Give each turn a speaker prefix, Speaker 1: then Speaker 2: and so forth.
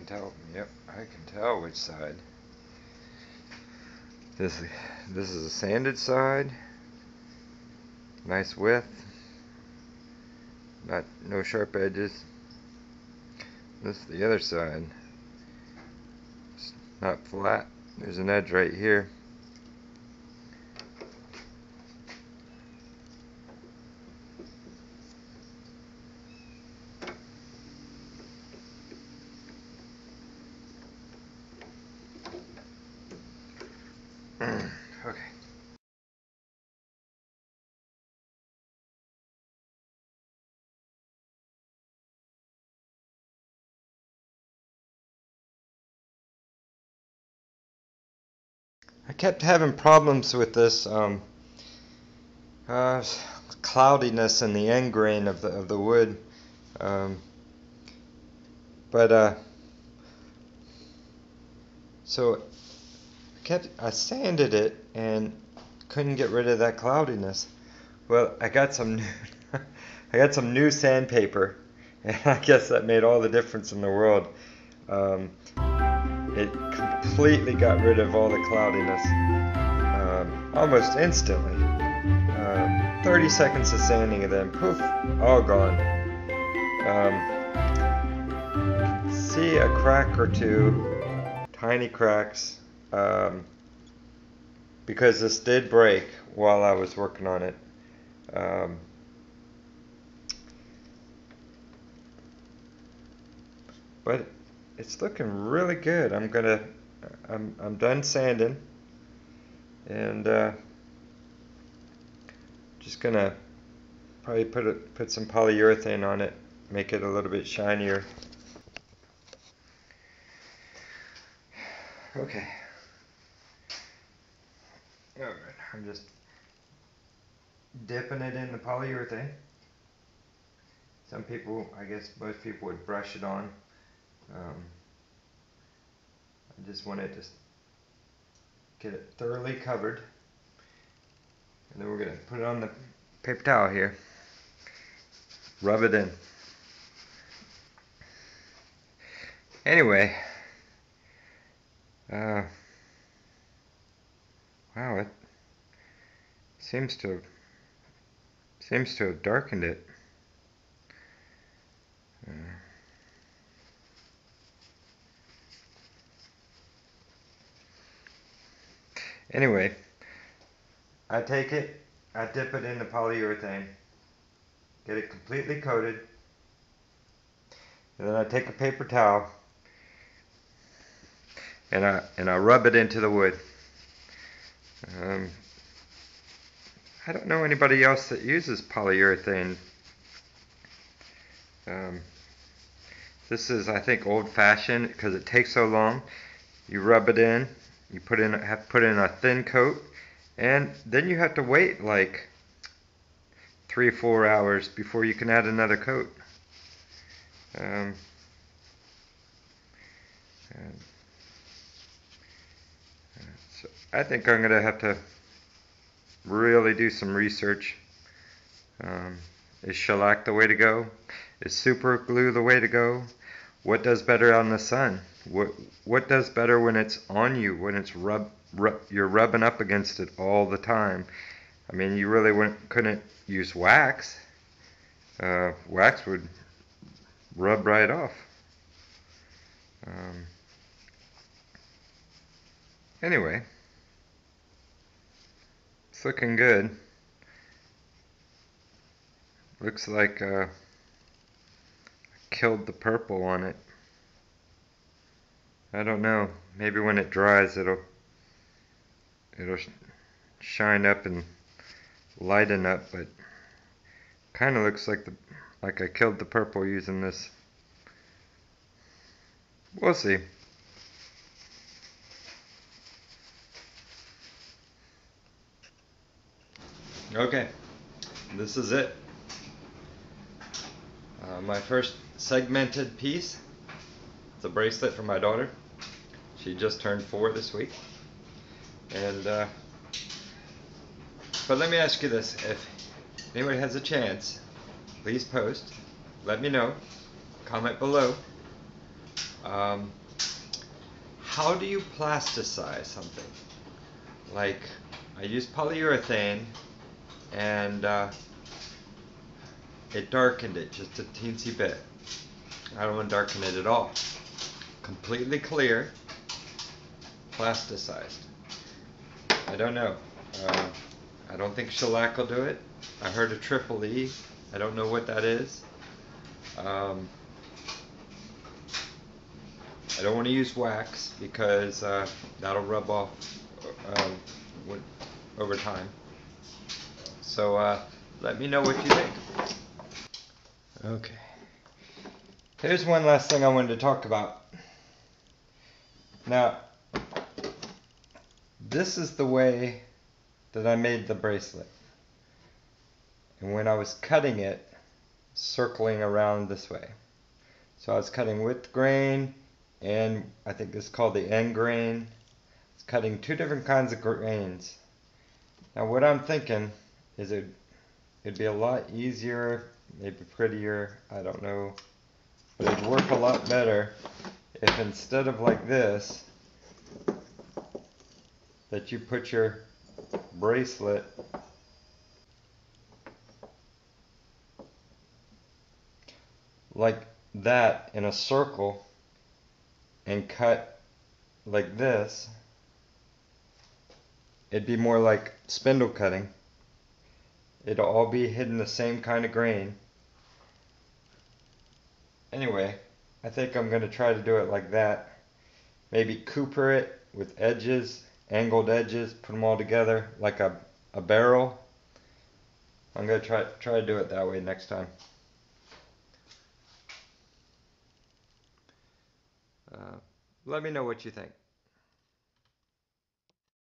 Speaker 1: tell. Yep, I can tell which side. This is a sanded side. Nice width. No sharp edges. This is the other side. It's not flat. There's an edge right here. Okay. I kept having problems with this cloudiness in the end grain of the wood, so I sanded it and couldn't get rid of that cloudiness. Well, I got some new sandpaper, and I guess that made all the difference in the world. It completely got rid of all the cloudiness almost instantly. 30 seconds of sanding and then poof, all gone. See a crack or two, tiny cracks, because this did break while I was working on it. But it's looking really good. I'm done sanding, and just gonna probably put some polyurethane on it, make it a little bit shinier. Okay. Alright, I'm just dipping it in the polyurethane. Some people, I guess most people would brush it on. I just wanted to get it thoroughly covered. And then we're going to put it on the paper towel here. Rub it in. Anyway. Wow, it seems to have darkened it. Anyway, I take it, I dip it in the polyurethane, get it completely coated, and then I take a paper towel and I rub it into the wood. I don't know anybody else that uses polyurethane. This is, I think, old-fashioned because it takes so long. You rub it in, you have to put in a thin coat, and then you have to wait like 3 or 4 hours before you can add another coat. So I think I'm going to have to really do some research. Is shellac the way to go? Is super glue the way to go? What does better on the sun? What does better when it's on you, when it's you're rubbing up against it all the time? I mean, you really couldn't use wax. Wax would rub right off. Anyway, it's looking good. Looks like I killed the purple on it. I don't know. Maybe when it dries, it'll shine up and lighten up, but kind of looks like I killed the purple using this. We'll see. Okay, this is it. My first segmented piece. It's a bracelet for my daughter. She just turned 4 this week. And but let me ask you this: if anybody has a chance, please post. Let me know. Comment below. Um, how do you plasticize something? Like, I used polyurethane and it darkened it just a teensy bit. I don't want to darken it at all. Completely clear, plasticized. I don't know. I don't think shellac will do it. I heard a triple E. I don't know what that is. I don't want to use wax because that'll rub off over time. So let me know what you think. Okay. Here's one last thing I wanted to talk about. Now, this is the way that I made the bracelet. And when I was cutting it, circling around this way. So I was cutting with grain, and I think this is called the end grain. It's cutting two different kinds of grains. Now what I'm thinking is it'd be a lot easier, maybe prettier, I don't know, but it'd work a lot better if instead of like this, that you put your bracelet like that in a circle and cut like this. It'd be more like spindle cutting. It'll all be hidden the same kind of grain. Anyway, I think I'm going to try to do it like that. Maybe cooper it with edges, angled edges, put them all together like a barrel. I'm going to try to do it that way next time. Let me know what you think.